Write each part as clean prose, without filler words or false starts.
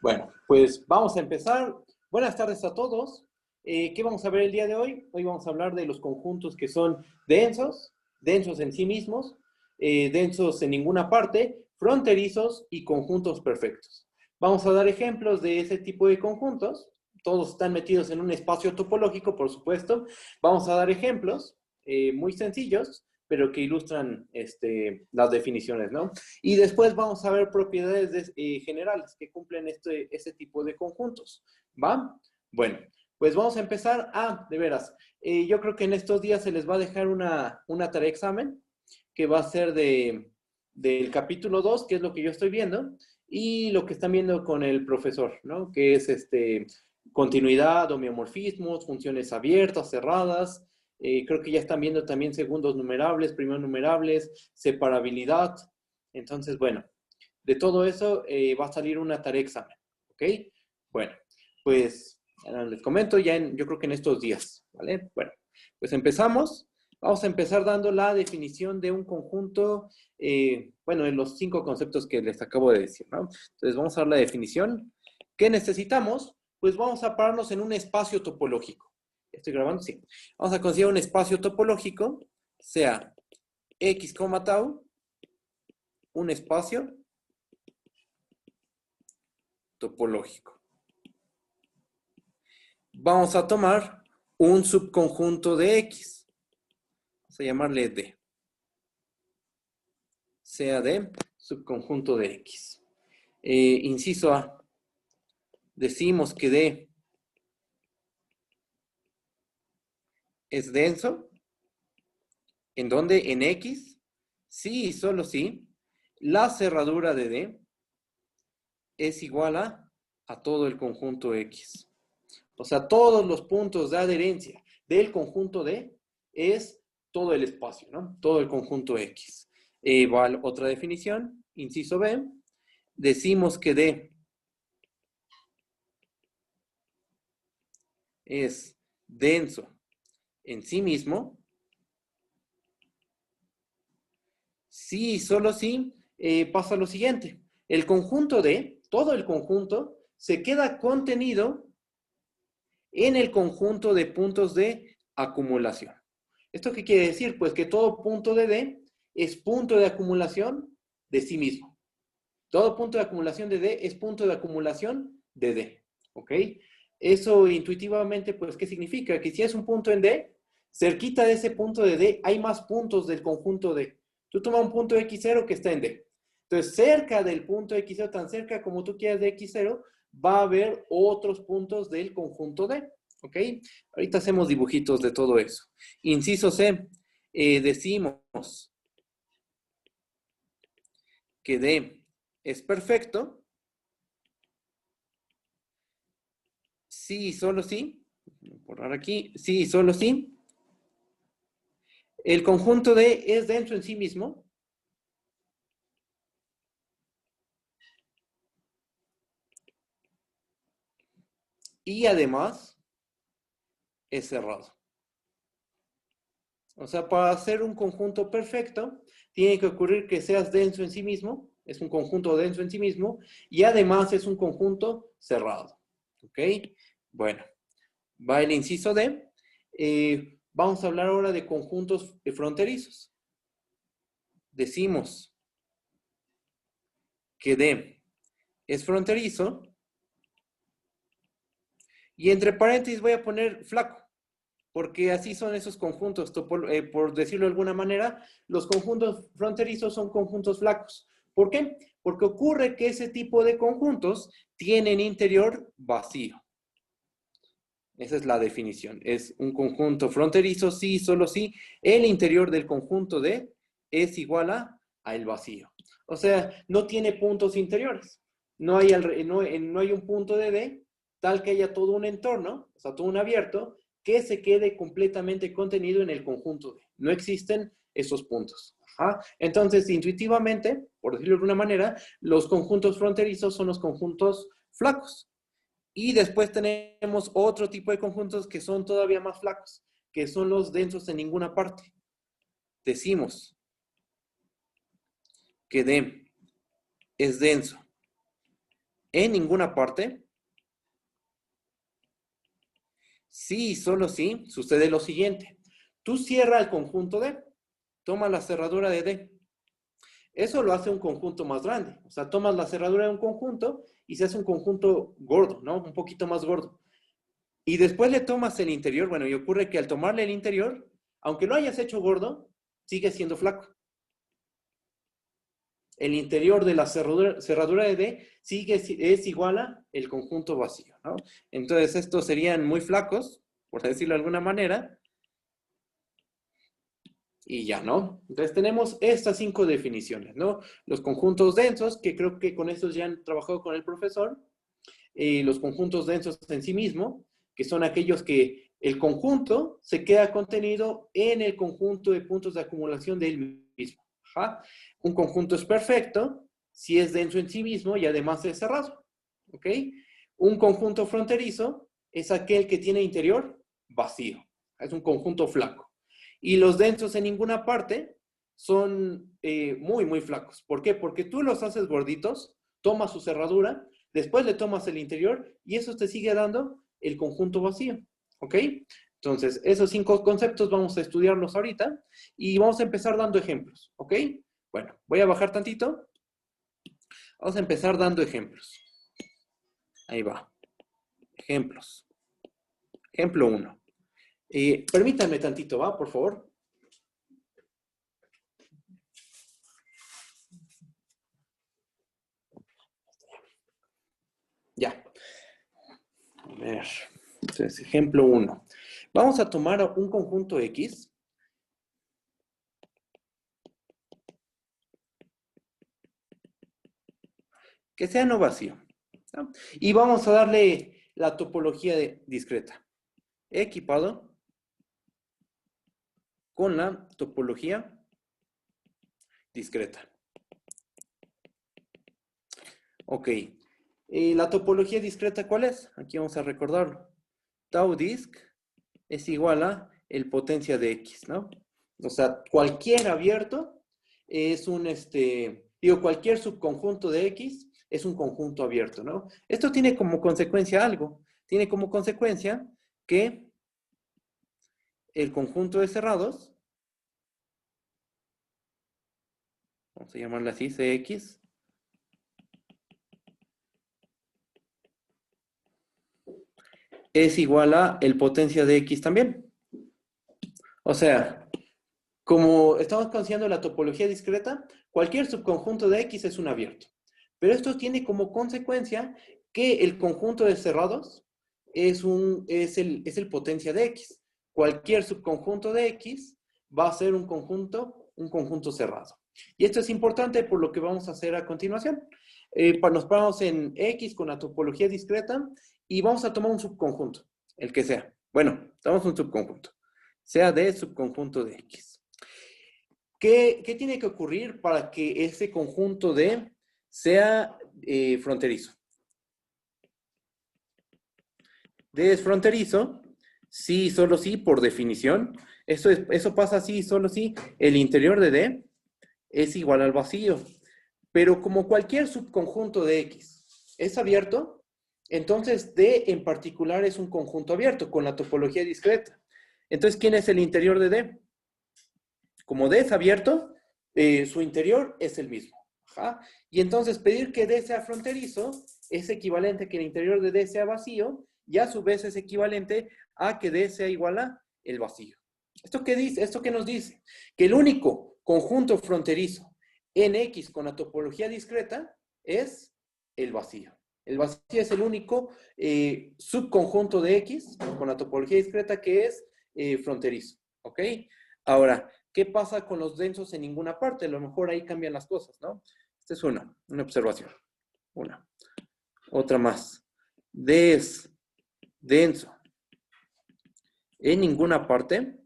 Bueno, pues vamos a empezar. Buenas tardes a todos. ¿Qué vamos a ver el día de hoy? Hoy vamos a hablar de los conjuntos que son densos, densos en sí mismos, densos en ninguna parte, fronterizos y conjuntos perfectos. Vamos a dar ejemplos de ese tipo de conjuntos. Todos están metidos en un espacio topológico, por supuesto. Vamos a dar ejemplos muy sencillos, pero que ilustran las definiciones, ¿no? Y después vamos a ver propiedades generales que cumplen este tipo de conjuntos, ¿va? Bueno, pues vamos a empezar. De veras, yo creo que en estos días se les va a dejar una tarea examen que va a ser del capítulo 2, que es lo que yo estoy viendo, y lo que están viendo con el profesor, ¿no? Que es continuidad, homeomorfismos, funciones abiertas, cerradas. Creo que ya están viendo también segundos numerables, primeros numerables, separabilidad. Entonces, bueno, de todo eso va a salir una tarea examen, ¿ok? Bueno, pues les comento ya yo creo que en estos días, ¿vale? Bueno, pues empezamos. Vamos a empezar dando la definición de un conjunto, bueno, en los 5 conceptos que les acabo de decir, ¿no? Entonces vamos a dar la definición. ¿Qué necesitamos? Pues vamos a pararnos en un espacio topológico. ¿Estoy grabando? Sí. Vamos a considerar un espacio topológico, sea X, tau, un espacio topológico. Vamos a tomar un subconjunto de X. Vamos a llamarle D. Sea D, subconjunto de X. Inciso A. Decimos que D es denso. ¿En dónde? En X. Sí y solo si la cerradura de D es igual a todo el conjunto X. O sea, todos los puntos de adherencia del conjunto D es todo el espacio, ¿no? Todo el conjunto X. Igual, otra definición, inciso B, decimos que D es denso en sí mismo, sí y solo si pasa lo siguiente. El conjunto D, todo el conjunto, se queda contenido en el conjunto de puntos de acumulación. ¿Esto qué quiere decir? Pues que todo punto de D es punto de acumulación de sí mismo. Todo punto de acumulación de D es punto de acumulación de D. ¿Ok? Eso intuitivamente, pues, ¿qué significa? Que si es un punto en D, cerquita de ese punto de D hay más puntos del conjunto D. Tú tomas un punto X0 que está en D. Entonces, cerca del punto X0, tan cerca como tú quieras de X0, va a haber otros puntos del conjunto D. ¿Ok? Ahorita hacemos dibujitos de todo eso. Inciso C, decimos que D es perfecto sí y solo sí, voy a borrar aquí, sí y solo sí, el conjunto D es denso en sí mismo y además es cerrado. O sea, para hacer un conjunto perfecto, tiene que ocurrir que seas denso en sí mismo, es un conjunto denso en sí mismo, y además es un conjunto cerrado. ¿Ok? Bueno, va el inciso D. Vamos a hablar ahora de conjuntos fronterizos. Decimos que D es fronterizo, y entre paréntesis voy a poner flaco, porque así son esos conjuntos, por decirlo de alguna manera, los conjuntos fronterizos son conjuntos flacos. ¿Por qué? Porque ocurre que ese tipo de conjuntos tienen interior vacío. Esa es la definición. Es un conjunto fronterizo, sí, solo sí, el interior del conjunto D es igual a el vacío. O sea, no tiene puntos interiores. No hay un punto de D tal que haya todo un entorno, o sea, todo un abierto, que se quede completamente contenido en el conjunto D. No existen esos puntos. Ajá. Entonces, intuitivamente, por decirlo de alguna manera, los conjuntos fronterizos son los conjuntos flacos. Y después tenemos otro tipo de conjuntos que son todavía más flacos, que son los densos en ninguna parte. Decimos que D es denso en ninguna parte, sí y solo sí, sucede lo siguiente. Tú cierras el conjunto D, toma la cerradura de D. Eso lo hace un conjunto más grande. O sea, tomas la cerradura de un conjunto y se hace un conjunto gordo, ¿no? Un poquito más gordo. Y después le tomas el interior. Bueno, y ocurre que al tomarle el interior, aunque lo hayas hecho gordo, sigue siendo flaco. El interior de la cerradura de D es igual a el conjunto vacío, ¿no? Entonces, estos serían muy flacos, por decirlo de alguna manera, y ya, ¿no? Entonces, tenemos estas 5 definiciones, ¿no? Los conjuntos densos, que creo que con estos ya han trabajado con el profesor, los conjuntos densos en sí mismo, que son aquellos que el conjunto se queda contenido en el conjunto de puntos de acumulación del mismo. Ajá. Un conjunto es perfecto si es denso en sí mismo y además es cerrado. ¿Ok? Un conjunto fronterizo es aquel que tiene interior vacío. Es un conjunto flaco. Y los densos en ninguna parte son muy, muy flacos. ¿Por qué? Porque tú los haces gorditos, tomas su cerradura, después le tomas el interior y eso te sigue dando el conjunto vacío. ¿Ok? Entonces, esos 5 conceptos vamos a estudiarlos ahorita y vamos a empezar dando ejemplos. ¿Ok? Bueno, voy a bajar tantito. Vamos a empezar dando ejemplos. Ahí va. Ejemplos. Ejemplo 1. Permítanme tantito, ¿va? Por favor. Ya. A ver. Entonces, ejemplo 1. Vamos a tomar un conjunto X. Que sea no vacío. ¿No? Y vamos a darle la topología discreta. Equipado con la topología discreta. Ok. ¿La topología discreta cuál es? Aquí vamos a recordarlo. Tau disc es igual a el potencia de X, ¿no? O sea, cualquier abierto es un, cualquier subconjunto de X es un conjunto abierto, ¿no? Esto tiene como consecuencia algo. Tiene como consecuencia que el conjunto de cerrados, vamos a llamarla así, CX, es igual a el potencia de X también. O sea, como estamos considerando la topología discreta, cualquier subconjunto de X es un abierto. Pero esto tiene como consecuencia que el conjunto de cerrados es el potencia de X. Cualquier subconjunto de X va a ser un conjunto cerrado. Y esto es importante por lo que vamos a hacer a continuación. Nos paramos en X con la topología discreta y vamos a tomar un subconjunto, el que sea. Bueno, tomamos un subconjunto, sea de subconjunto de X. ¿Qué tiene que ocurrir para que ese conjunto D sea fronterizo? D es fronterizo, sí, solo sí, por definición. Eso pasa así, solo si el interior de D es igual al vacío. Pero como cualquier subconjunto de X es abierto, entonces D en particular es un conjunto abierto con la topología discreta. Entonces, ¿quién es el interior de D? Como D es abierto, su interior es el mismo. Ajá. Y entonces pedir que D sea fronterizo es equivalente a que el interior de D sea vacío y a su vez es equivalente a que D sea igual a el vacío. ¿Esto qué dice? ¿Esto qué nos dice? Que el único conjunto fronterizo en X con la topología discreta es el vacío. El vacío es el único subconjunto de X con la topología discreta que es fronterizo. ¿Ok? Ahora, ¿qué pasa con los densos en ninguna parte? A lo mejor ahí cambian las cosas, ¿no? Esta es una observación. Una. Otra más. D es denso en ninguna parte.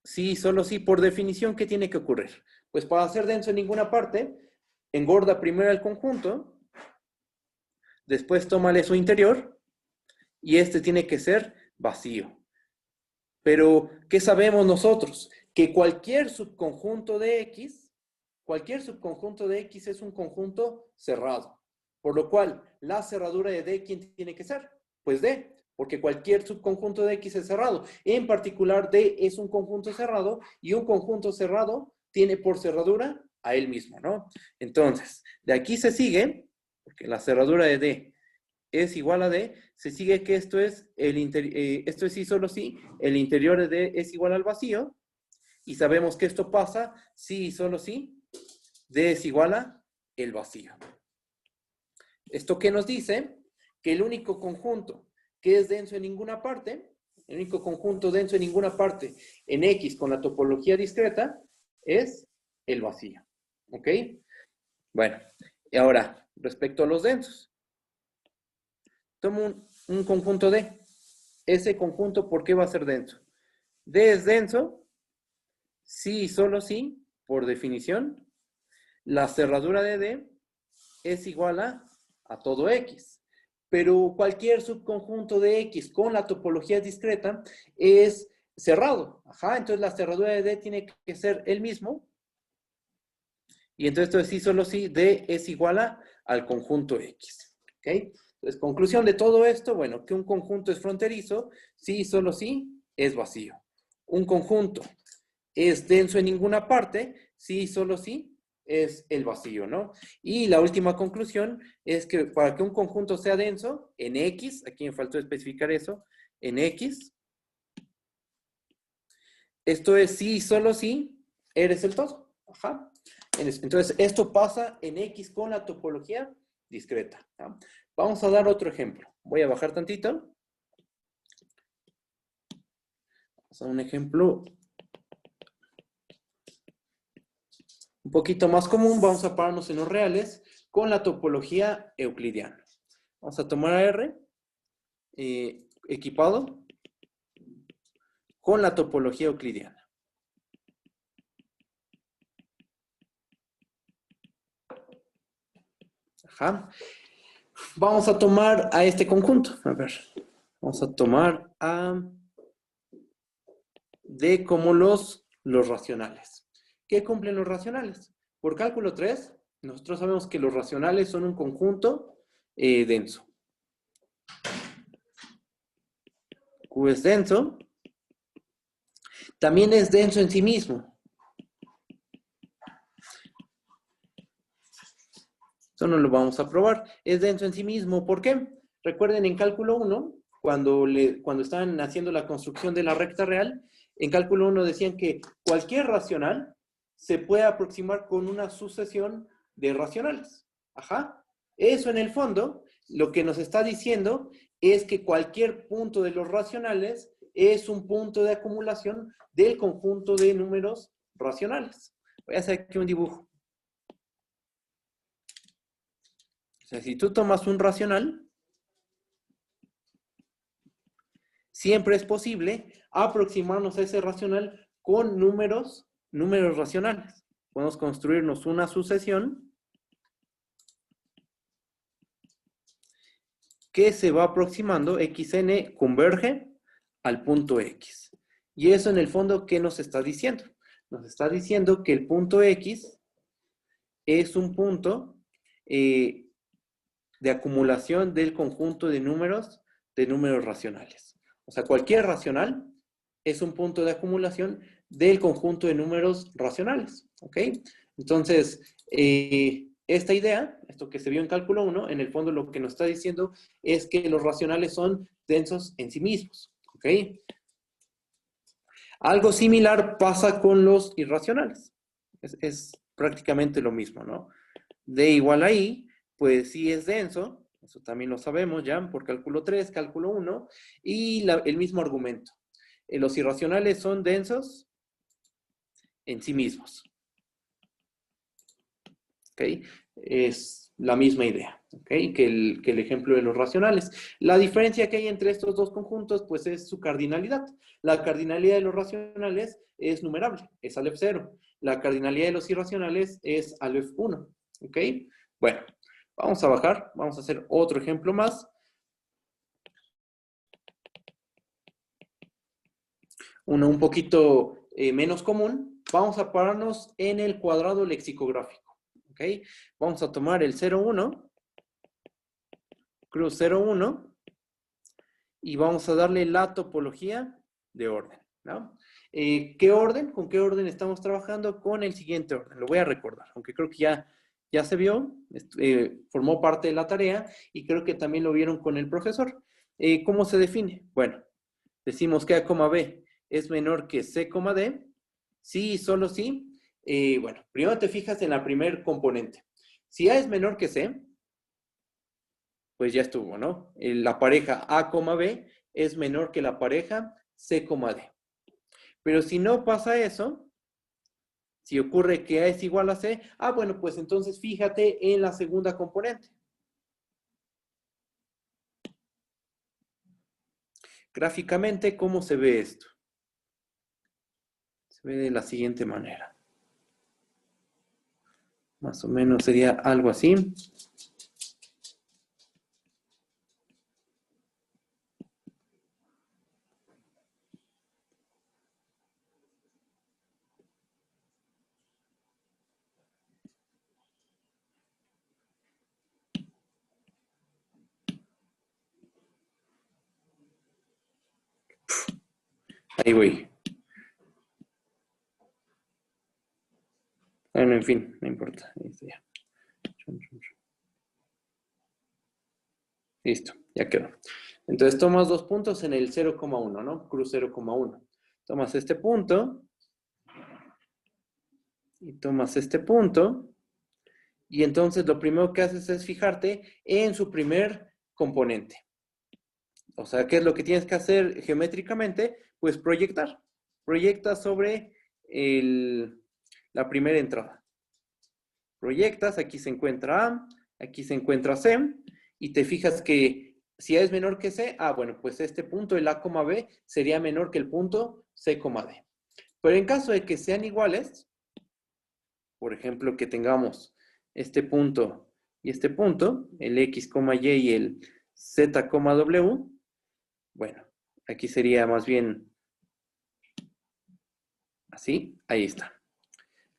Sí, solo sí. Por definición, ¿qué tiene que ocurrir? Pues para ser denso en ninguna parte, engorda primero el conjunto, después tómale su interior, y este tiene que ser vacío. Pero, ¿qué sabemos nosotros? Que cualquier subconjunto de X cualquier subconjunto de X es un conjunto cerrado. Por lo cual, la cerradura de D, ¿quién tiene que ser? Pues D, porque cualquier subconjunto de X es cerrado. En particular, D es un conjunto cerrado y un conjunto cerrado tiene por cerradura a él mismo, ¿no? Entonces, de aquí se sigue, porque la cerradura de D es igual a D, se sigue que esto es esto es sí, solo sí, el interior de D es igual al vacío, y sabemos que esto pasa sí y solo sí, D es igual a el vacío. ¿Esto qué nos dice? Que el único conjunto que es denso en ninguna parte, el único conjunto denso en ninguna parte en X con la topología discreta es el vacío. ¿Ok? Bueno, y ahora, respecto a los densos. Tomo un conjunto D. Ese conjunto, ¿por qué va a ser denso? D es denso, sí y solo sí, por definición. La cerradura de D es igual a todo X. Pero cualquier subconjunto de X con la topología discreta es cerrado. Ajá, entonces la cerradura de D tiene que ser el mismo. Y entonces esto es sí, solo sí, D es igual al conjunto X. ¿Ok? Entonces, conclusión de todo esto, bueno, que un conjunto es fronterizo, sí, solo sí, es vacío. Un conjunto es denso en ninguna parte, sí, solo sí, es el vacío, ¿no? Y la última conclusión es que para que un conjunto sea denso, en X, aquí me faltó especificar eso, en X, esto es sí, solo sí, eres el todo. Ajá. Entonces, esto pasa en X con la topología discreta. ¿No? Vamos a dar otro ejemplo. Voy a bajar tantito. Vamos a dar un ejemplo un poquito más común. Vamos a pararnos en los reales con la topología euclidiana. Vamos a tomar a R equipado con la topología euclidiana. Ajá. Vamos a tomar a este conjunto. A ver. Vamos a tomar a D como los racionales. ¿Qué cumplen los racionales? Por cálculo 3, nosotros sabemos que los racionales son un conjunto denso. Q es denso. También es denso en sí mismo. Eso no lo vamos a probar. Es denso en sí mismo. ¿Por qué? Recuerden en cálculo 1, cuando estaban haciendo la construcción de la recta real, en cálculo 1 decían que cualquier racional se puede aproximar con una sucesión de racionales. Ajá. Eso en el fondo, lo que nos está diciendo es que cualquier punto de los racionales es un punto de acumulación del conjunto de números racionales. Voy a hacer aquí un dibujo. O sea, si tú tomas un racional, siempre es posible aproximarnos a ese racional con números racionales. Podemos construirnos una sucesión que se va aproximando, xn converge al punto X. Y eso en el fondo, ¿qué nos está diciendo? Nos está diciendo que el punto X es un punto de acumulación del conjunto de números racionales. O sea, cualquier racional es un punto de acumulación del conjunto de números racionales. ¿Ok? Entonces, esta idea, esto que se vio en cálculo 1, en el fondo lo que nos está diciendo es que los racionales son densos en sí mismos. ¿Ok? Algo similar pasa con los irracionales. Es prácticamente lo mismo, ¿no? D igual a I, pues sí es denso, eso también lo sabemos ya por cálculo 3, cálculo 1, y el mismo argumento. Los irracionales son densos en sí mismos. ¿Ok? Es la misma idea, ¿ok? Que el ejemplo de los racionales. La diferencia que hay entre estos dos conjuntos, pues es su cardinalidad. La cardinalidad de los racionales es numerable, es Aleph 0. La cardinalidad de los irracionales es Aleph 1, ¿ok? Bueno, vamos a bajar, vamos a hacer otro ejemplo más. Uno un poquito menos común. vamos a pararnos en el cuadrado lexicográfico. ¿Ok? Vamos a tomar el 0,1, cruz 0,1, y vamos a darle la topología de orden, ¿no? ¿Qué orden? ¿Con qué orden estamos trabajando? Con el siguiente orden. Lo voy a recordar, aunque creo que ya se vio, formó parte de la tarea y creo que también lo vieron con el profesor. ¿Cómo se define? Bueno, decimos que A, B es menor que C, D. Sí y solo sí. Bueno, primero te fijas en la primer componente. Si A es menor que C, pues ya estuvo, ¿no? La pareja A, B es menor que la pareja C, D. Pero si no pasa eso, si ocurre que A es igual a C, bueno, pues entonces fíjate en la segunda componente. Gráficamente, ¿cómo se ve esto? Se ve de la siguiente manera. Más o menos sería algo así. Ahí voy. Bueno, en fin, no importa. Listo, ya quedó. Entonces tomas 2 puntos en el 0,1, ¿no? Cruz 0,1. Tomas este punto y tomas este punto. Y entonces lo primero que haces es fijarte en su primer componente. O sea, ¿qué es lo que tienes que hacer geométricamente? Pues proyectar. Proyecta sobre la primera entrada. Proyectas, aquí se encuentra A, aquí se encuentra C, y te fijas que si A es menor que C, bueno, pues este punto, el A, B, sería menor que el punto C, D. Pero en caso de que sean iguales, por ejemplo, que tengamos este punto y este punto, el X, Y y el Z, W, bueno, aquí sería más bien así, ahí está.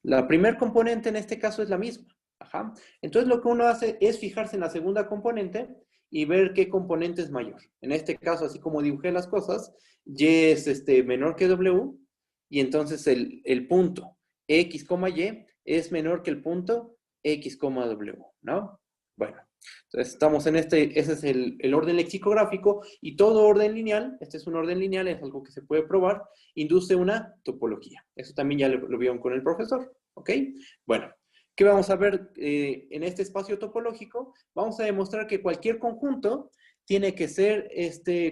La primer componente en este caso es la misma. Ajá. Entonces lo que uno hace es fijarse en la segunda componente y ver qué componente es mayor. En este caso, así como dibujé las cosas, Y es menor que W y entonces el punto X, Y es menor que el punto X, W, ¿no? Bueno, entonces estamos en ese es el orden lexicográfico y todo orden lineal, este es un orden lineal, es algo que se puede probar, induce una topología. Eso también ya lo vieron con el profesor, ¿ok? Bueno, ¿qué vamos a ver en este espacio topológico? Vamos a demostrar que cualquier conjunto tiene que ser,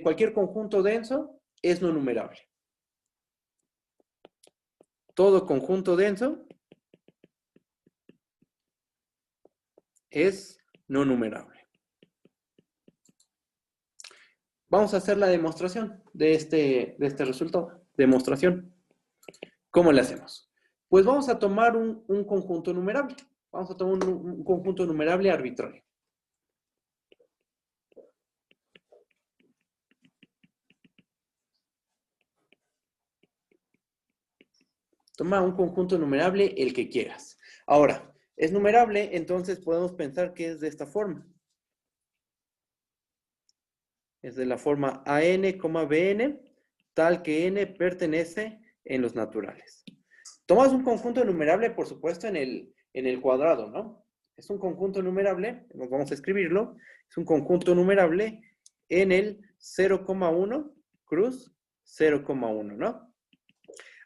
cualquier conjunto denso es no numerable. Todo conjunto denso es no numerable. Vamos a hacer la demostración de este resultado. Demostración. ¿Cómo le hacemos? Pues vamos a tomar un conjunto numerable. Vamos a tomar un conjunto numerable arbitrario. Toma un conjunto numerable, el que quieras. Ahora, es numerable, entonces podemos pensar que es de esta forma. Es de la forma AN, BN, tal que N pertenece en los naturales. Tomas un conjunto numerable, por supuesto, en el cuadrado, ¿no? Es un conjunto numerable, vamos a escribirlo, es un conjunto numerable en el 0,1 cruz 0,1, ¿no?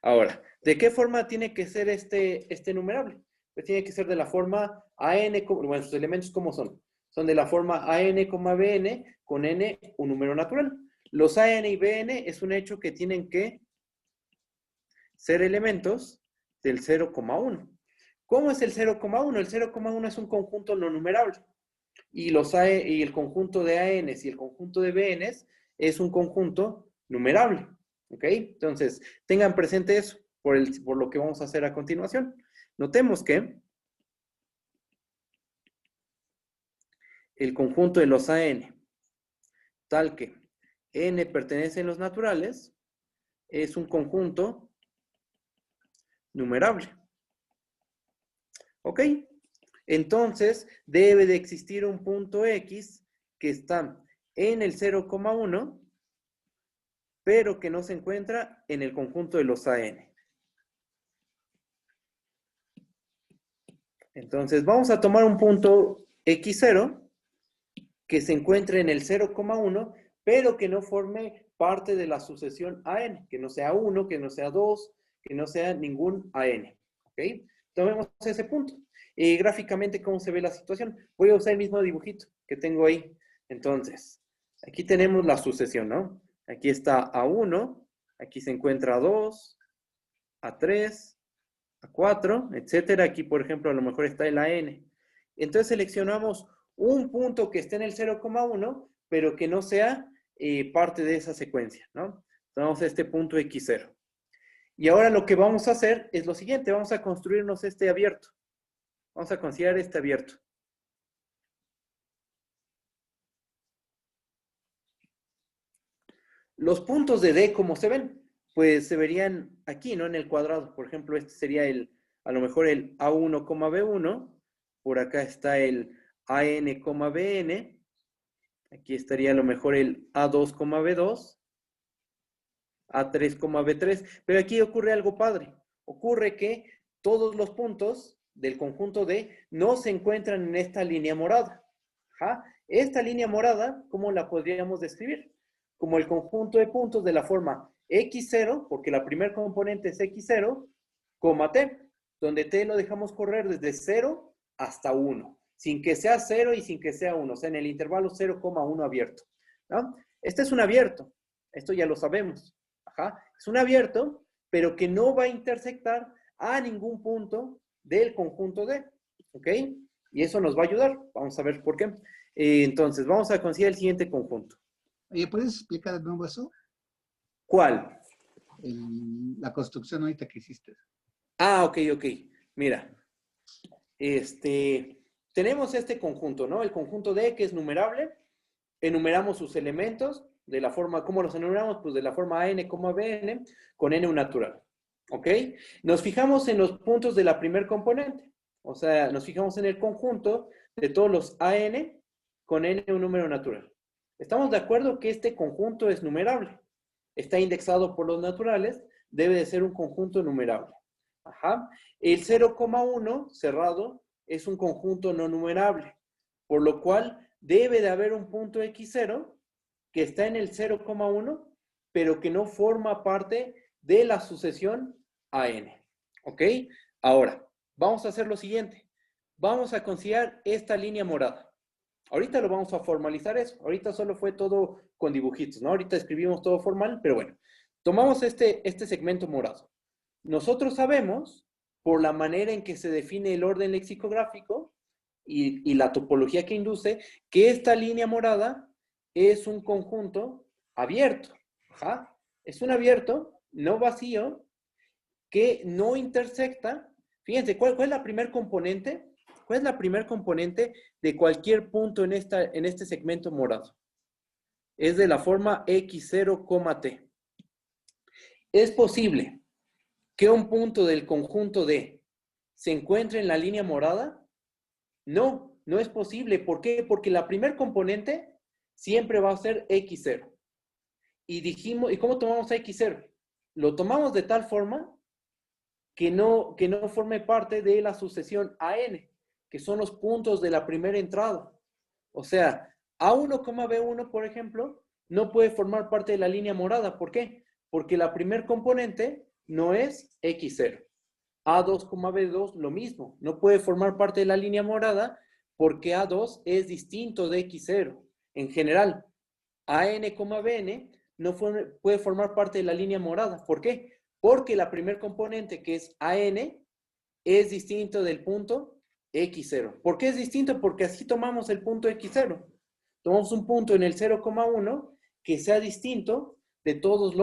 Ahora, ¿de qué forma tiene que ser este numerable? Pues tiene que ser de la forma AN, bueno, sus elementos, ¿cómo son? Son de la forma AN, BN, con N un número natural. Los AN y BN es un hecho que tienen que ser elementos del 0,1. ¿Cómo es el 0,1? El 0,1 es un conjunto no numerable. Y el conjunto de ANs y el conjunto de BNs es un conjunto numerable. ¿Ok? Entonces, tengan presente eso por lo que vamos a hacer a continuación. Notemos que el conjunto de los AN, tal que N pertenece a los naturales, es un conjunto numerable. ¿Ok? Entonces, debe de existir un punto X que está en el 0,1, pero que no se encuentra en el conjunto de los AN. Entonces, vamos a tomar un punto X0 que se encuentre en el 0,1, pero que no forme parte de la sucesión AN, que no sea 1, que no sea 2, que no sea ningún AN. ¿Ok? Tomemos ese punto. Gráficamente, ¿cómo se ve la situación? Voy a usar el mismo dibujito que tengo ahí. Entonces, aquí tenemos la sucesión, ¿no? Aquí está A1, aquí se encuentra A2, A3, A4, etcétera. Aquí, por ejemplo, a lo mejor está el AN. Entonces seleccionamos un punto que esté en el 0,1, pero que no sea parte de esa secuencia, ¿no? Tomamos este punto X0. Y ahora lo que vamos a hacer es lo siguiente, vamos a construirnos este abierto. Vamos a considerar este abierto. Los puntos de D, ¿cómo se ven? Pues se verían aquí, ¿no? En el cuadrado. Por ejemplo, este sería a lo mejor el A1, B1. Por acá está el AN, BN. Aquí estaría a lo mejor el A2, B2. A3, B3. Pero aquí ocurre algo padre. Ocurre que todos los puntos del conjunto D no se encuentran en esta línea morada. Ajá. Esta línea morada, ¿cómo la podríamos describir? Como el conjunto de puntos de la forma X0, porque la primer componente es X0, coma T, donde T lo dejamos correr desde 0 hasta 1, sin que sea 0 y sin que sea 1, o sea, en el intervalo 0,1 abierto, ¿no? Este es un abierto, esto ya lo sabemos. Ajá. Es un abierto, pero que no va a intersectar a ningún punto del conjunto D. ¿Ok? Y eso nos va a ayudar. Vamos a ver por qué. Entonces, vamos a considerar el siguiente conjunto. Oye, ¿puedes explicar de nuevo eso? ¿Cuál? La construcción ahorita que hiciste. Ah, ok. Mira, tenemos este conjunto, ¿no? El conjunto D, que es numerable. Enumeramos sus elementos de la forma, ¿cómo los enumeramos? Pues de la forma AN, BN, con N un natural. ¿Ok? Nos fijamos en los puntos de la primer componente. O sea, nos fijamos en el conjunto de todos los AN con N un número natural. Estamos de acuerdo que este conjunto es numerable. Está indexado por los naturales, debe de ser un conjunto numerable. Ajá. El 0,1 cerrado es un conjunto no numerable, por lo cual debe de haber un punto X0 que está en el 0,1, pero que no forma parte de la sucesión AN. ¿Ok? Ahora, vamos a hacer lo siguiente. Vamos a considerar esta línea morada. Ahorita lo vamos a formalizar eso. Ahorita solo fue todo con dibujitos, ¿no? Ahorita escribimos todo formal, pero bueno. Tomamos este segmento morado. Nosotros sabemos, por la manera en que se define el orden lexicográfico y la topología que induce, que esta línea morada es un conjunto abierto. Ajá. Es un abierto, no vacío, que no intersecta. Fíjense, ¿cuál es la primer componente? ¿Cuál es la primer componente de cualquier punto en este segmento morado? Es de la forma X0, T. ¿Es posible que un punto del conjunto D se encuentre en la línea morada? No, no es posible. ¿Por qué? Porque la primer componente siempre va a ser X0. Y dijimos, ¿y cómo tomamos a X0? Lo tomamos de tal forma que no forme parte de la sucesión AN, que son los puntos de la primera entrada. O sea, A1, B1, por ejemplo, no puede formar parte de la línea morada. ¿Por qué? Porque la primer componente no es X0. A2, B2, lo mismo. No puede formar parte de la línea morada porque A2 es distinto de X0. En general, AN, BN no puede formar parte de la línea morada. ¿Por qué? Porque la primer componente, que es AN, es distinto del punto X0. ¿Por qué es distinto? Porque así tomamos el punto X0. Tomamos un punto en el 0,1 que sea distinto de todos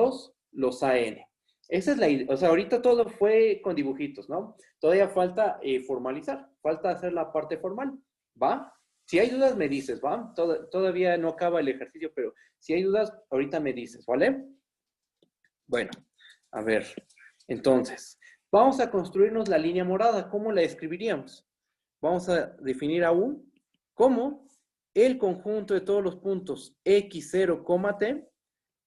los AN. Esa es la idea. O sea, ahorita todo fue con dibujitos, ¿no? Todavía falta formalizar, falta hacer la parte formal, ¿va? Si hay dudas, me dices, ¿va? Todavía no acaba el ejercicio, pero si hay dudas, ahorita me dices, ¿vale? Bueno, a ver, entonces, Vamos a construirnos la línea morada. ¿Cómo la escribiríamos? Vamos a definir a U como el conjunto de todos los puntos x0, t,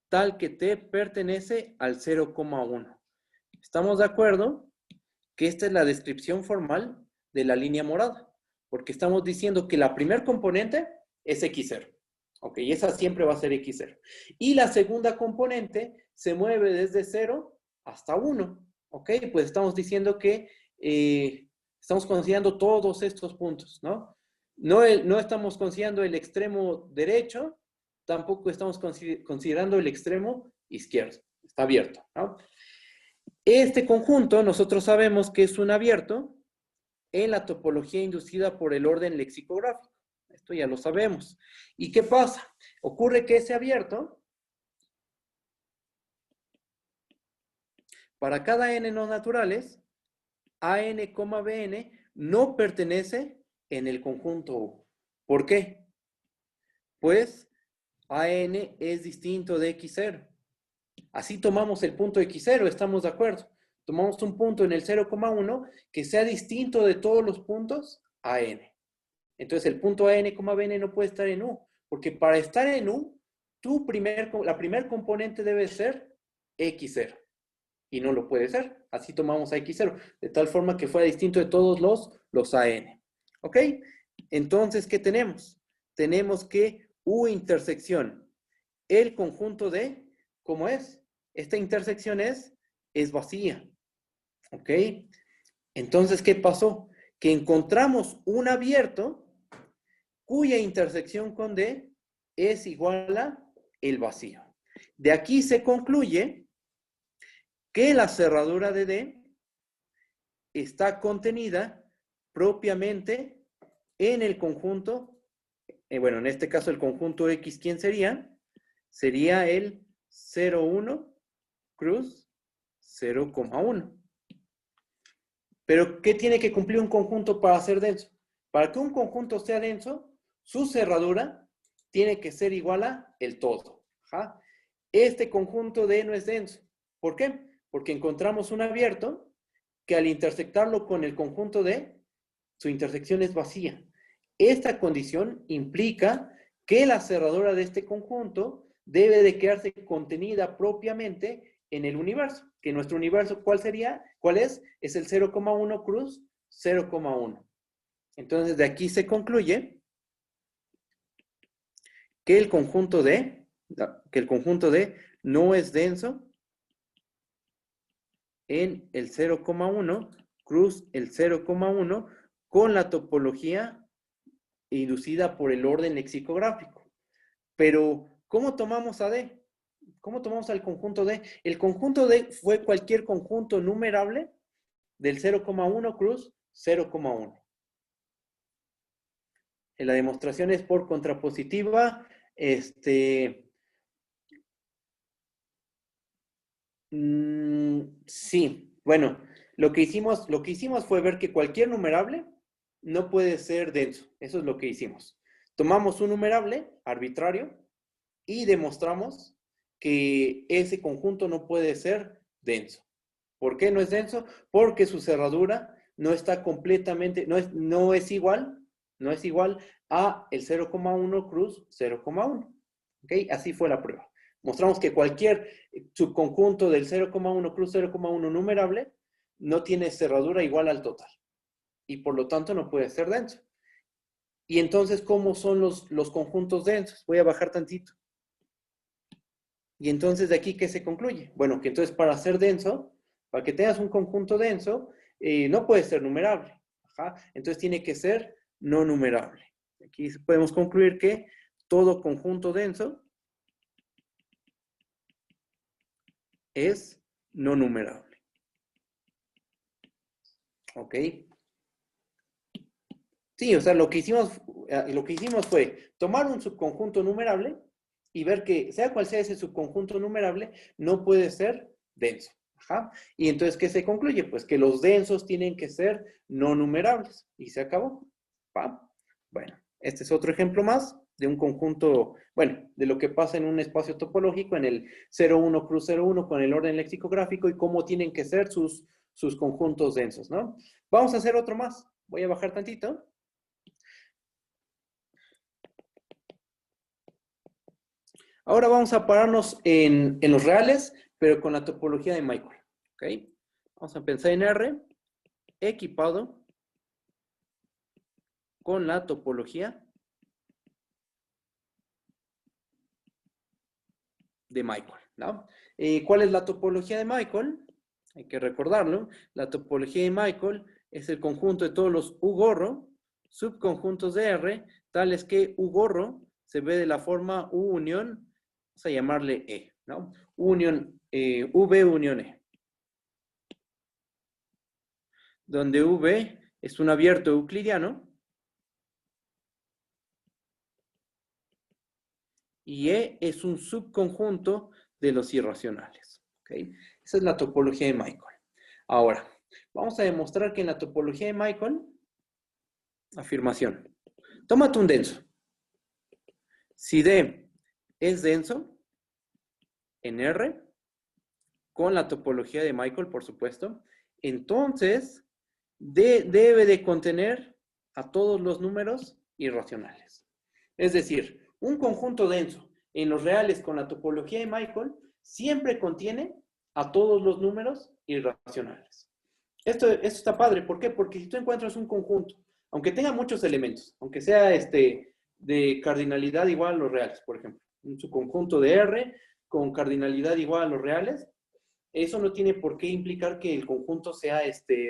tal que t pertenece al 0,1. ¿Estamos de acuerdo? Que esta es la descripción formal de la línea morada, porque estamos diciendo que la primer componente es x0. Ok, y esa siempre va a ser x0. Y la segunda componente se mueve desde 0 hasta 1. Ok, pues estamos diciendo que estamos considerando todos estos puntos, ¿no? No estamos considerando el extremo derecho, tampoco estamos considerando el extremo izquierdo. Está abierto, ¿no? Este conjunto nosotros sabemos que es un abierto en la topología inducida por el orden lexicográfico. Esto ya lo sabemos. ¿Y qué pasa? Ocurre que ese abierto, para cada n no naturales, AN, BN no pertenece en el conjunto U. ¿Por qué? Pues AN es distinto de X0. Así tomamos el punto X0, estamos de acuerdo. Tomamos un punto en el 0,1 que sea distinto de todos los puntos AN. Entonces el punto AN, BN no puede estar en U, porque para estar en U, la primer componente debe ser X0. Y no lo puede ser. Así tomamos a X0, de tal forma que fuera distinto de todos los AN. ¿Ok? Entonces, ¿qué tenemos? Tenemos que U intersección, el conjunto de, ¿cómo es? Esta intersección es vacía. ¿Ok? Entonces, ¿qué pasó? Que encontramos un abierto cuya intersección con D es igual a el vacío. De aquí se concluye que la cerradura de D está contenida propiamente en el conjunto, bueno, en este caso el conjunto X, ¿quién sería? Sería el 0,1 cruz 0,1. Pero, ¿qué tiene que cumplir un conjunto para ser denso? Para que un conjunto sea denso, su cerradura tiene que ser igual a el todo. ¿Ja? Este conjunto D no es denso. ¿Por qué? Porque encontramos un abierto que al intersectarlo con el conjunto D, su intersección es vacía. Esta condición implica que la cerradura de este conjunto debe de quedarse contenida propiamente en el universo. Que nuestro universo, ¿cuál sería? ¿Cuál es? Es el 0,1 cruz 0,1. Entonces, de aquí se concluye que el conjunto D no es denso en el 0,1 cruz el 0,1 con la topología inducida por el orden lexicográfico. Pero, ¿cómo tomamos a D? ¿Cómo tomamos al conjunto D? El conjunto D fue cualquier conjunto numerable del 0,1 cruz 0,1. La demostración es por contrapositiva. Sí, bueno, lo que hicimos fue ver que cualquier numerable no puede ser denso. Eso es lo que hicimos. Tomamos un numerable arbitrario y demostramos que ese conjunto no puede ser denso. ¿Por qué no es denso? Porque su cerradura no está completamente, no es igual a el 0,1 cruz 0,1. ¿Ok? Así fue la prueba. Mostramos que cualquier subconjunto del 0,1 cruz 0,1 numerable no tiene cerradura igual al total. Y por lo tanto no puede ser denso. Y entonces, ¿cómo son los conjuntos densos? Voy a bajar tantito. Y entonces, ¿de aquí qué se concluye? Bueno, que entonces para ser denso, para que tengas un conjunto denso, no puede ser numerable. Ajá. Entonces tiene que ser no numerable. Aquí podemos concluir que todo conjunto denso es no numerable. ¿Ok? Sí, o sea, lo que hicimos fue tomar un subconjunto numerable y ver que, sea cual sea ese subconjunto numerable, no puede ser denso. Ajá. Y entonces, ¿qué se concluye? Pues que los densos tienen que ser no numerables. Y se acabó. ¡Pam! Bueno, este es otro ejemplo más de un conjunto, bueno, de lo que pasa en un espacio topológico, en el 0,1 cruz 0,1 con el orden lexicográfico y cómo tienen que ser sus sus conjuntos densos, ¿no? Vamos a hacer otro más. Voy a bajar tantito. Ahora vamos a pararnos en los reales, pero con la topología de Michael. ¿Ok? Vamos a pensar en R equipado con la topología de Michael, ¿no? ¿Cuál es la topología de Michael? Hay que recordarlo. La topología de Michael es el conjunto de todos los U gorro, subconjuntos de R, tales que U gorro se ve de la forma U unión, vamos a llamarle E, ¿no? Unión, V unión E. Donde V es un abierto euclidiano y E es un subconjunto de los irracionales. ¿Okay? Esa es la topología de Michael. Ahora, vamos a demostrar que en la topología de Michael, afirmación, tómate un denso. Si D es denso en R, con la topología de Michael, por supuesto, entonces D debe de contener a todos los números irracionales. Es decir, un conjunto denso en los reales con la topología de Michael siempre contiene a todos los números irracionales. Esto está padre. ¿Por qué? Porque si tú encuentras un conjunto, aunque tenga muchos elementos, aunque sea de cardinalidad igual a los reales, por ejemplo, un subconjunto de R con cardinalidad igual a los reales, eso no tiene por qué implicar que el conjunto sea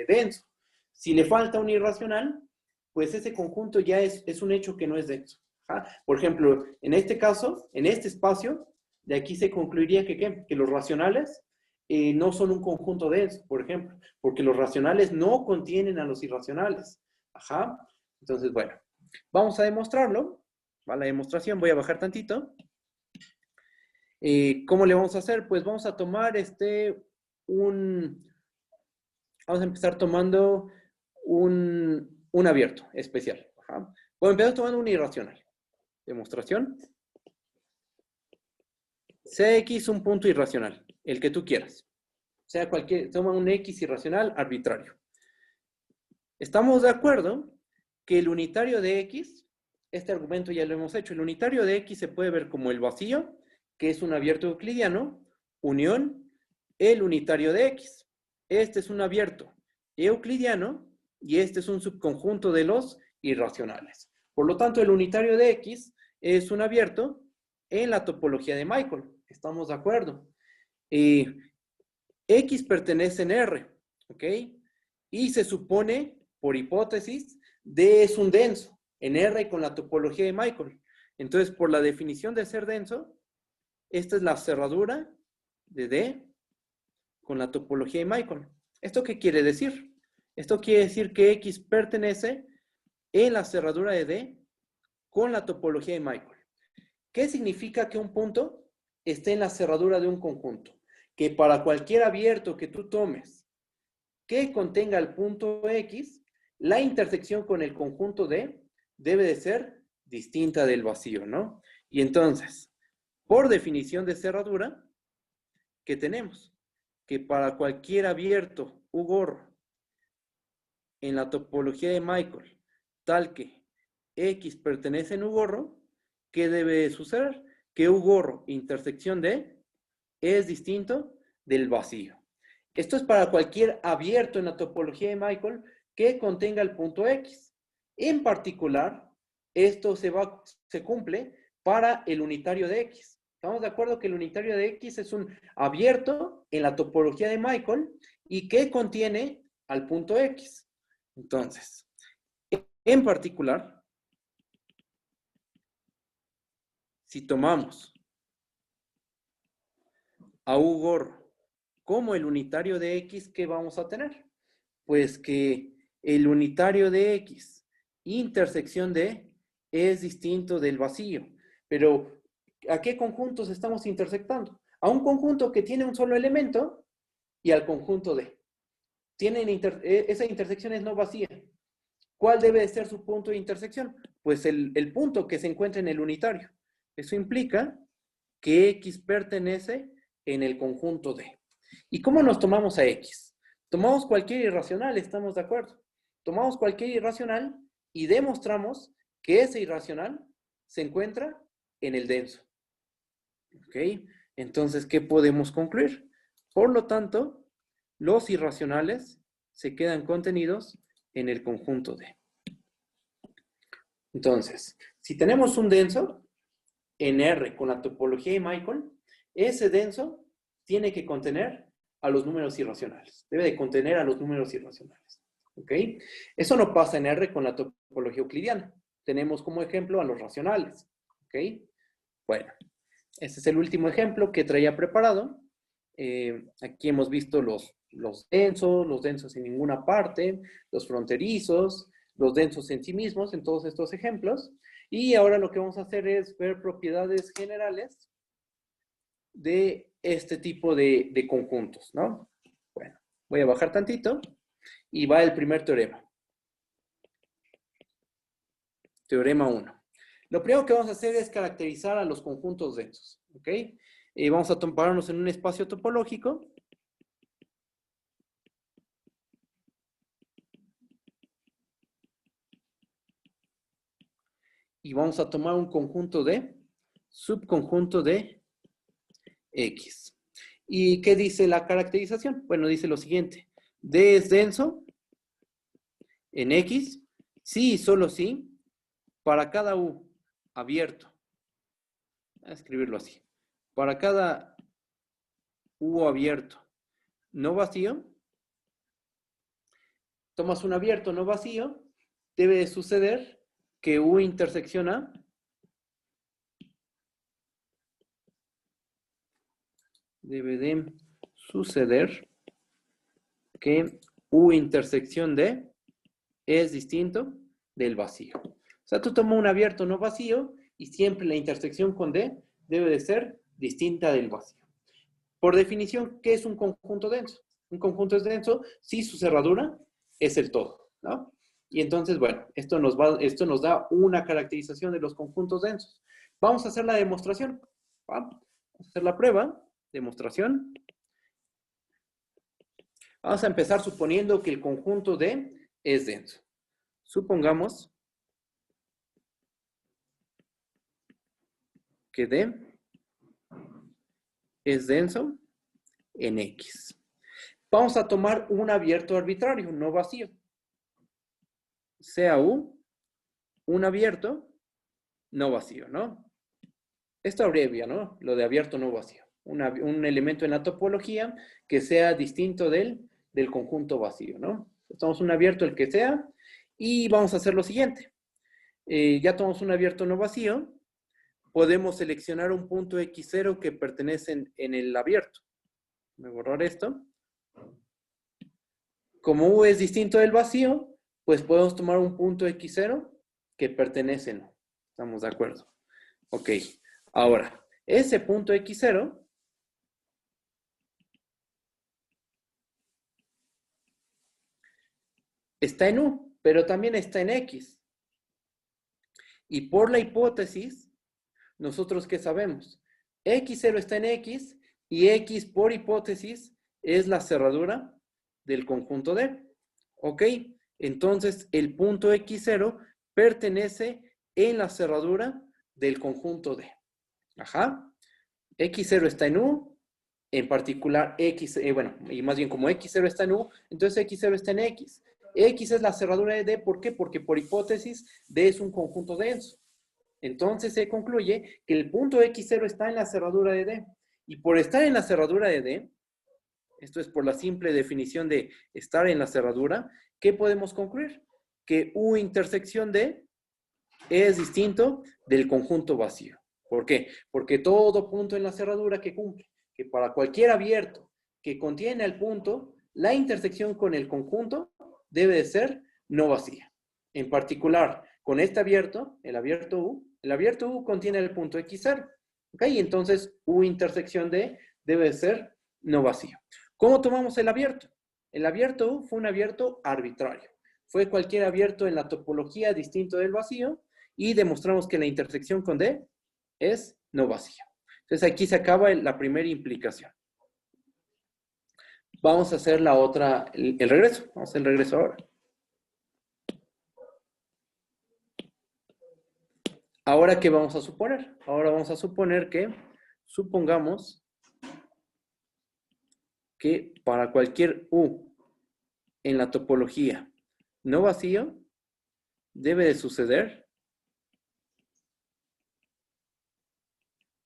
denso. Si le falta un irracional, pues ese conjunto ya es un hecho que no es denso. ¿Ajá? Por ejemplo, en este caso, en este espacio, de aquí se concluiría que los racionales no son un conjunto denso, por ejemplo, porque los racionales no contienen a los irracionales. Ajá. Entonces, bueno, vamos a demostrarlo. Va la demostración, voy a bajar tantito. ¿Cómo le vamos a hacer? Pues vamos a tomar vamos a empezar tomando un abierto especial. Ajá. Voy a empezar tomando un irracional. Demostración. Cx un punto irracional, el que tú quieras. Sea toma un X irracional arbitrario. Estamos de acuerdo que el unitario de X, este argumento ya lo hemos hecho, el unitario de X se puede ver como el vacío, que es un abierto euclidiano, unión, el unitario de X. Este es un abierto euclidiano y este es un subconjunto de los irracionales. Por lo tanto, el unitario de X es un abierto en la topología de Michael. ¿Estamos de acuerdo? X pertenece en R, ¿ok? Y se supone, por hipótesis, D es un denso en R con la topología de Michael. Entonces, por la definición de ser denso, esta es la cerradura de D con la topología de Michael. ¿Esto qué quiere decir? Esto quiere decir que X pertenece en la cerradura de D con la topología de Michael. ¿Qué significa que un punto esté en la cerradura de un conjunto? Que para cualquier abierto que tú tomes que contenga el punto X, la intersección con el conjunto D debe de ser distinta del vacío, ¿no? Y entonces, por definición de cerradura, ¿qué tenemos? Que para cualquier abierto U gorro en la topología de Michael, tal que X pertenece en U gorro, ¿qué debe suceder? Que U gorro intersección D es distinto del vacío. Esto es para cualquier abierto en la topología de Michael que contenga el punto X. En particular, esto se cumple para el unitario de X. ¿Estamos de acuerdo que el unitario de X es un abierto en la topología de Michael y que contiene al punto X? Entonces, en particular, si tomamos a U gorro como el unitario de X, ¿qué vamos a tener? Pues que el unitario de X, intersección de, es distinto del vacío. Pero, ¿a qué conjuntos estamos intersectando? A un conjunto que tiene un solo elemento y al conjunto de. Esa intersección es no vacía. ¿Cuál debe de ser su punto de intersección? Pues el punto que se encuentra en el unitario. Eso implica que X pertenece en el conjunto D. ¿Y cómo nos tomamos a X? Tomamos cualquier irracional, estamos de acuerdo. Tomamos cualquier irracional y demostramos que ese irracional se encuentra en el denso. ¿Ok? Entonces, ¿qué podemos concluir? Por lo tanto, los irracionales se quedan contenidos en el conjunto D. Entonces, si tenemos un denso en R con la topología de Michael, ese denso tiene que contener a los números irracionales. Debe de contener a los números irracionales. ¿Ok? Eso no pasa en R con la topología euclidiana. Tenemos como ejemplo a los racionales. ¿Ok? Bueno, este es el último ejemplo que traía preparado. Aquí hemos visto los densos en ninguna parte, los fronterizos, los densos en sí mismos, en todos estos ejemplos. Y ahora lo que vamos a hacer es ver propiedades generales de este tipo de conjuntos, ¿no? Bueno, voy a bajar tantito y va el primer teorema. Teorema 1. Lo primero que vamos a hacer es caracterizar a los conjuntos densos, ¿ok? Vamos a pararnos en un espacio topológico. Y vamos a tomar un conjunto de subconjunto de X. ¿Y qué dice la caracterización? Bueno, dice lo siguiente. D es denso en X, sí y solo sí, para cada U abierto. Voy a escribirlo así. Para cada U abierto no vacío, tomas un abierto no vacío, debe de suceder que U intersección A debe de suceder que U intersección D es distinto del vacío. O sea, tú tomas un abierto no vacío y siempre la intersección con D debe de ser distinta del vacío. Por definición, ¿qué es un conjunto denso? Un conjunto es denso si su cerradura es el todo, ¿no? Y entonces, bueno, esto nos da una caracterización de los conjuntos densos. Vamos a hacer la demostración. ¿Va? Vamos a hacer la prueba. Demostración. Vamos a empezar suponiendo que el conjunto D es denso. Supongamos que D es denso en X. Vamos a tomar un abierto arbitrario, no vacío. Sea U, un abierto, no vacío, ¿no? Esto abrevia, ¿no? Lo de abierto no vacío. Un elemento en la topología que sea distinto del conjunto vacío, ¿no? Tomamos un abierto el que sea y vamos a hacer lo siguiente. Ya tomamos un abierto no vacío, podemos seleccionar un punto X0 que pertenece en el abierto. Voy a borrar esto. Como U es distinto del vacío, pues podemos tomar un punto X0 que pertenece, ¿no? ¿Estamos de acuerdo? Ok. Ahora, ese punto X0 está en U, pero también está en X. Y por la hipótesis, ¿nosotros qué sabemos? X0 está en X y X por hipótesis es la cerradura del conjunto D. ¿Ok? Entonces, el punto X0 pertenece en la cerradura del conjunto D. Ajá. X0 está en U, en particular X, y más bien como X0 está en U, entonces X0 está en X. X es la cerradura de D, ¿por qué? Porque por hipótesis D es un conjunto denso. Entonces se concluye que el punto X0 está en la cerradura de D. Y por estar en la cerradura de D, esto es por la simple definición de estar en la cerradura, ¿qué podemos concluir? Que U intersección D es distinto del conjunto vacío. ¿Por qué? Porque todo punto en la cerradura que cumple, que para cualquier abierto que contiene el punto, la intersección con el conjunto debe de ser no vacía. En particular, con este abierto, el abierto U contiene el punto X0. ¿Ok? Entonces, U intersección D debe de ser no vacío. ¿Cómo tomamos el abierto? El abierto U fue un abierto arbitrario. Fue cualquier abierto en la topología distinto del vacío y demostramos que la intersección con D es no vacía. Entonces aquí se acaba la primera implicación. Vamos a hacer la otra, el regreso. Vamos a hacer el regreso ahora. Ahora, ¿qué vamos a suponer? Ahora vamos a suponer que, supongamos que para cualquier U en la topología no vacío, debe de suceder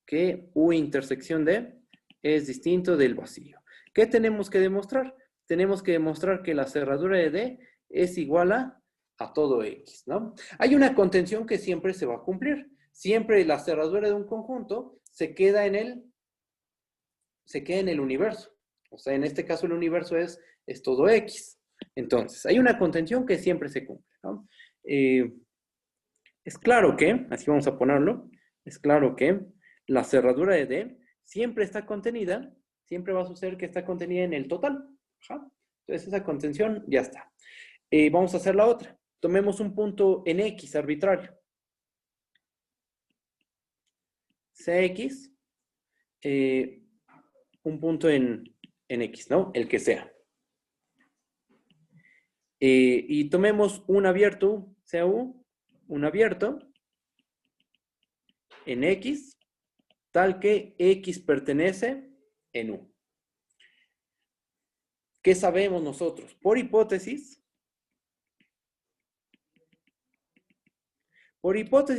que U intersección D es distinto del vacío. ¿Qué tenemos que demostrar? Tenemos que demostrar que la cerradura de D es igual a todo X, ¿no? Hay una contención que siempre se va a cumplir. Siempre la cerradura de un conjunto se queda en el universo. O sea, en este caso el universo es todo X. Entonces, hay una contención que siempre se cumple, ¿no? Es claro que, así vamos a ponerlo, es claro que la cerradura de D siempre está contenida, siempre va a suceder que está contenida en el total. Ajá. Entonces, esa contención ya está. Vamos a hacer la otra. Tomemos un punto en X arbitrario. CX, un punto en X, ¿no? El que sea. Y tomemos un abierto, CU, un abierto en X, tal que X pertenece en U. ¿Qué sabemos nosotros? Por hipótesis,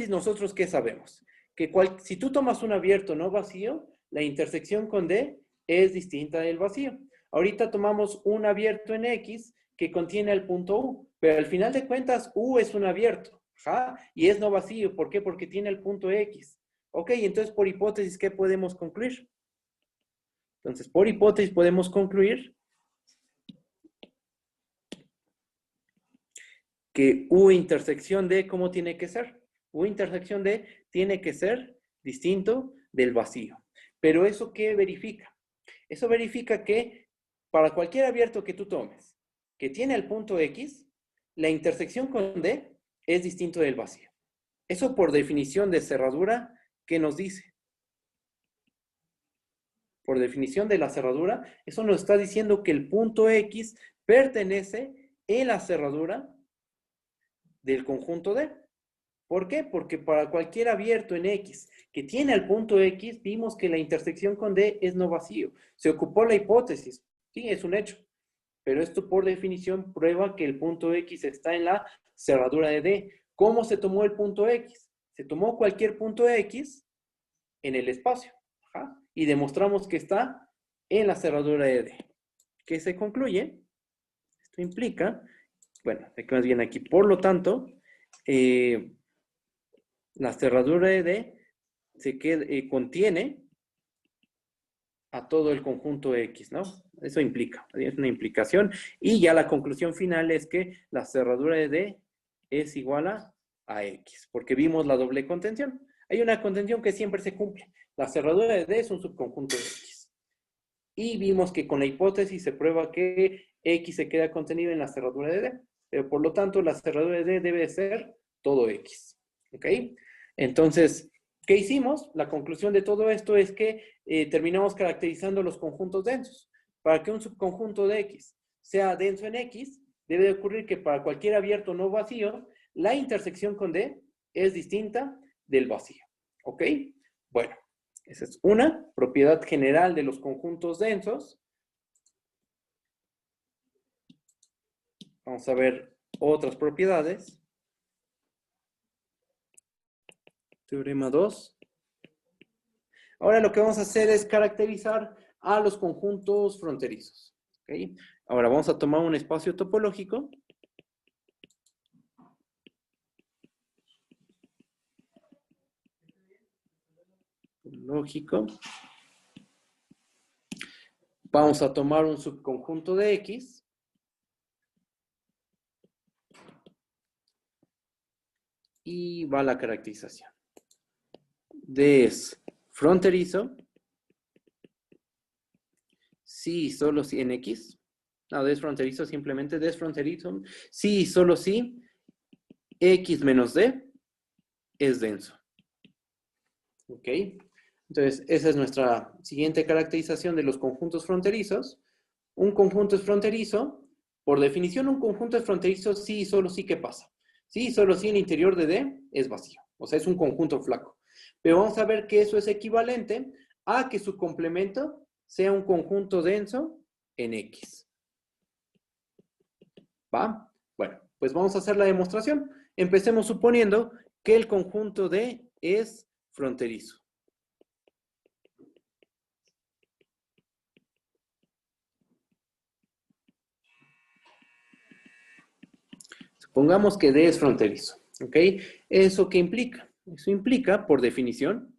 nosotros ¿qué sabemos? Que si tú tomas un abierto no vacío, la intersección con D es distinta del vacío. Ahorita tomamos un abierto en X que contiene el punto U, pero al final de cuentas U es un abierto, ¿ja? Y es no vacío. ¿Por qué? Porque tiene el punto X. Ok, entonces por hipótesis, ¿qué podemos concluir? Entonces, por hipótesis podemos concluir que U intersección D, ¿cómo tiene que ser? U intersección D tiene que ser distinto del vacío. Pero ¿eso qué verifica? Eso verifica que para cualquier abierto que tú tomes, que tiene el punto X, la intersección con D es distinto del vacío. Eso por definición de cerradura, ¿qué nos dice? Por definición de la cerradura, eso nos está diciendo que el punto X pertenece en la cerradura del conjunto D. ¿Por qué? Porque para cualquier abierto en X que tiene el punto X, vimos que la intersección con D es no vacío. Se ocupó la hipótesis. Sí, es un hecho. Pero esto por definición prueba que el punto X está en la cerradura de D. ¿Cómo se tomó el punto X? Se tomó cualquier punto X en el espacio. Ajá, y demostramos que está en la cerradura de D. ¿Qué se concluye? Esto implica, bueno, aquí más bien aquí, por lo tanto, la cerradura de D contiene a todo el conjunto X, ¿no? Eso implica, es una implicación. Y ya la conclusión final es que la cerradura de D es igual a X, porque vimos la doble contención. Hay una contención que siempre se cumple. La cerradura de D es un subconjunto de X. Y vimos que con la hipótesis se prueba que X se queda contenido en la cerradura de D. Pero por lo tanto, la cerradura de D debe ser todo X. ¿Ok? Entonces, ¿qué hicimos? La conclusión de todo esto es que terminamos caracterizando los conjuntos densos. Para que un subconjunto de X sea denso en X, debe de ocurrir que para cualquier abierto no vacío, la intersección con D es distinta del vacío. ¿Ok? Bueno, esa es una propiedad general de los conjuntos densos. Vamos a ver otras propiedades. Teorema 2. Ahora lo que vamos a hacer es caracterizar a los conjuntos fronterizos. ¿Okay? Ahora vamos a tomar un espacio topológico. Lógico. Vamos a tomar un subconjunto de X. Y va la caracterización. D es fronterizo. Sí, solo si en X. No, D es fronterizo, simplemente D es fronterizo. Sí, solo si X menos D es denso. ¿Ok? Entonces, esa es nuestra siguiente caracterización de los conjuntos fronterizos. un conjunto es fronterizo, por definición un conjunto es fronterizo sí y solo sí que pasa. Sí, solo si el interior de D es vacío. O sea, es un conjunto flaco. Pero vamos a ver que eso es equivalente a que su complemento sea un conjunto denso en X. ¿Va? Bueno, pues vamos a hacer la demostración. Empecemos suponiendo que el conjunto D es fronterizo. Supongamos que D es fronterizo. ¿Ok? ¿Eso qué implica? Eso implica, por definición,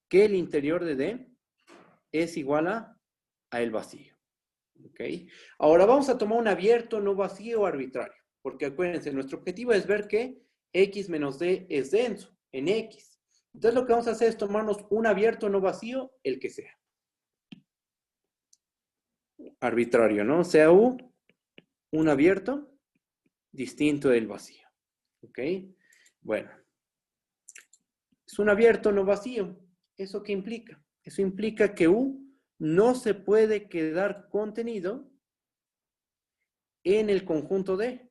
que el interior de D es igual a el vacío. ¿Ok? Ahora vamos a tomar un abierto no vacío arbitrario. Porque acuérdense, nuestro objetivo es ver que X menos D es denso en X. Entonces lo que vamos a hacer es tomarnos un abierto no vacío, el que sea. Arbitrario, ¿no? Sea U, un abierto distinto del vacío. ¿Ok? Bueno. Es un abierto no vacío. ¿Eso qué implica? Eso implica que U no se puede quedar contenido en el conjunto D.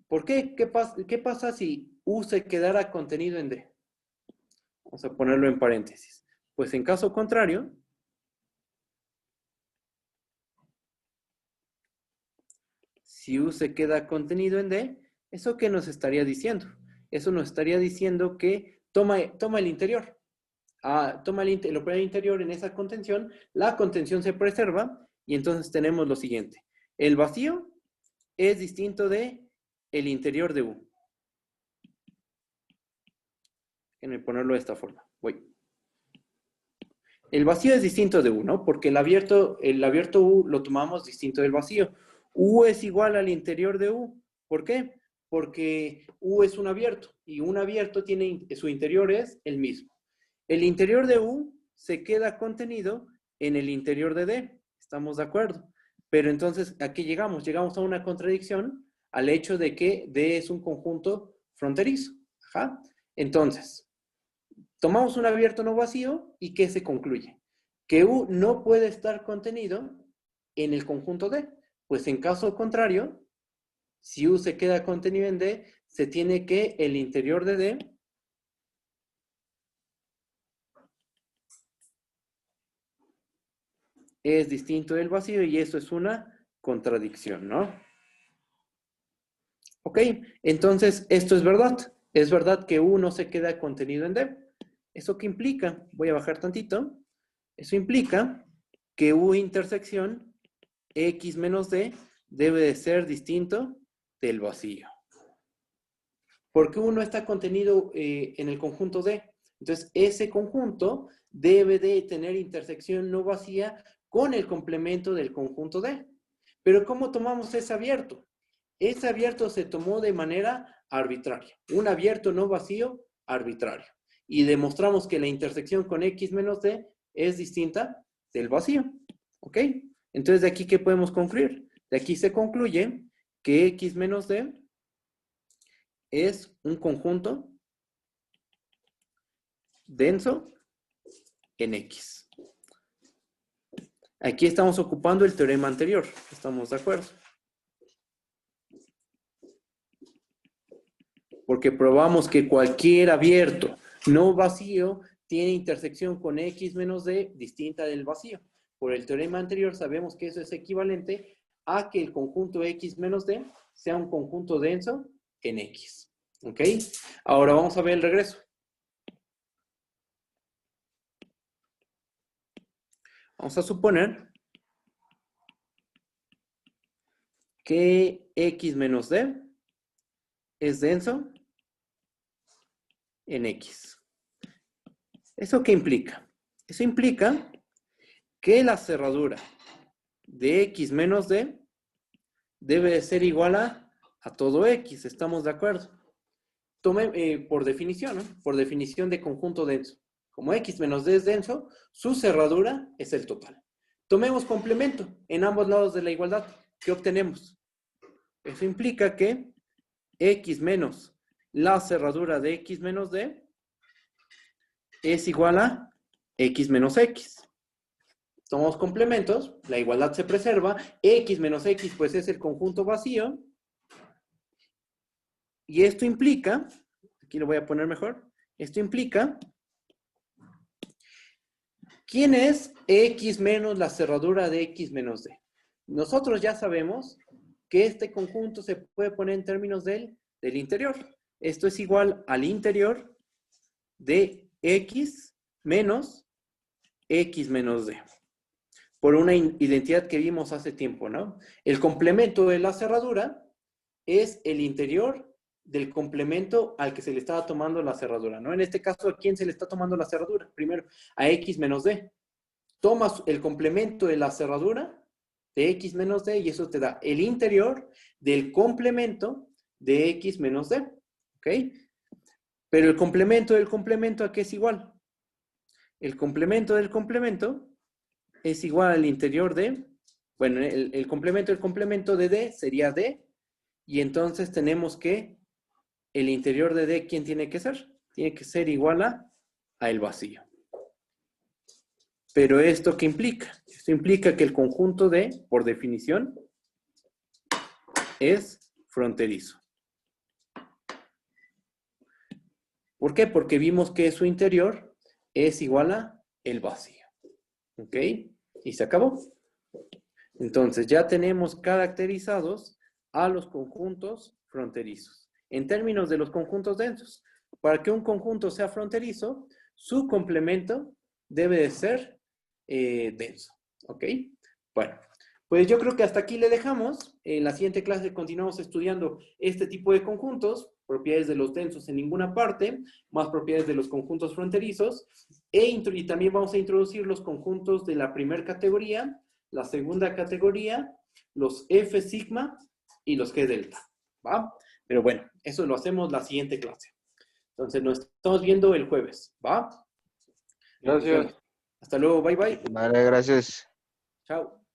¿Por qué? ¿Qué pasa si U se quedara contenido en D? Vamos a ponerlo en paréntesis. Pues en caso contrario, si U se queda contenido en D, ¿eso qué nos estaría diciendo? Eso nos estaría diciendo que toma el interior. Toma el operador interior en esa contención, la contención se preserva y entonces tenemos lo siguiente. El vacío es distinto de el interior de U. Déjenme ponerlo de esta forma. Voy. El vacío es distinto de U, ¿no? Porque el abierto U lo tomamos distinto del vacío. U es igual al interior de U. ¿Por qué? Porque U es un abierto y un abierto tiene, su interior es el mismo. El interior de U se queda contenido en el interior de D. ¿Estamos de acuerdo? Pero entonces, ¿a qué llegamos? Llegamos a una contradicción al hecho de que D es un conjunto fronterizo. Ajá. Entonces, tomamos un abierto no vacío y ¿qué se concluye? Que U no puede estar contenido en el conjunto D. Pues en caso contrario, si U se queda contenido en D, se tiene que el interior de D es distinto del vacío y eso es una contradicción, ¿no? Ok, entonces esto es verdad. Es verdad que U no se queda contenido en D. ¿Eso qué implica? Voy a bajar tantito. Eso implica que U intersección X menos D debe de ser distinto del vacío. Porque U no está contenido en el conjunto D. Entonces, ese conjunto debe de tener intersección no vacía con el complemento del conjunto D. Pero ¿cómo tomamos ese abierto? Ese abierto se tomó de manera arbitraria. Un abierto no vacío arbitrario. Y demostramos que la intersección con X menos D es distinta del vacío. ¿Ok? Entonces, ¿de aquí qué podemos concluir? De aquí se concluye que X menos D es un conjunto denso en X. Aquí estamos ocupando el teorema anterior. ¿Estamos de acuerdo? Porque probamos que cualquier abierto no vacío tiene intersección con X menos D distinta del vacío. Por el teorema anterior sabemos que eso es equivalente a que el conjunto X menos D sea un conjunto denso en X. ¿Ok? Ahora vamos a ver el regreso. Vamos a suponer que X menos D es denso en X. ¿Eso qué implica? Eso implica que la cerradura de X menos D debe de ser igual a todo X. ¿Estamos de acuerdo? Por definición, ¿no? Por definición de conjunto denso. Como X menos D es denso, su cerradura es el total. Tomemos complemento en ambos lados de la igualdad. ¿Qué obtenemos? Eso implica que X menos la cerradura de X menos D es igual a X menos X. tomamos complementos, la igualdad se preserva, X menos X pues es el conjunto vacío, y esto implica, aquí lo voy a poner mejor, esto implica, ¿quién es X menos la cerradura de X menos D? Nosotros ya sabemos que este conjunto se puede poner en términos del interior. Esto es igual al interior de X menos D. Por una identidad que vimos hace tiempo, ¿no? El complemento de la cerradura es el interior del complemento al que se le estaba tomando la cerradura, ¿no? En este caso, ¿a quién se le está tomando la cerradura? Primero, a X menos D. Tomas el complemento de la cerradura de X menos D y eso te da el interior del complemento de X menos D, ¿ok? Pero el complemento del complemento, ¿a qué es igual? El complemento del complemento es igual al interior de, bueno, el complemento del complemento de D sería D, y entonces tenemos que el interior de D, ¿quién tiene que ser? Tiene que ser igual a el vacío. Pero ¿esto qué implica? Esto implica que el conjunto D, por definición, es fronterizo. ¿Por qué? Porque vimos que su interior es igual a el vacío. ¿Ok? Y se acabó. Entonces ya tenemos caracterizados a los conjuntos fronterizos. En términos de los conjuntos densos, para que un conjunto sea fronterizo, su complemento debe de ser denso. ¿Ok? Bueno, pues yo creo que hasta aquí le dejamos. En la siguiente clase continuamos estudiando este tipo de conjuntos, propiedades de los densos en ninguna parte, más propiedades de los conjuntos fronterizos, y también vamos a introducir los conjuntos de la primera categoría, la segunda categoría, los F sigma y los G delta, ¿va? Pero bueno, eso lo hacemos la siguiente clase. Entonces nos estamos viendo el jueves, ¿va? Gracias. Hasta luego, bye bye. Vale, gracias. Chao.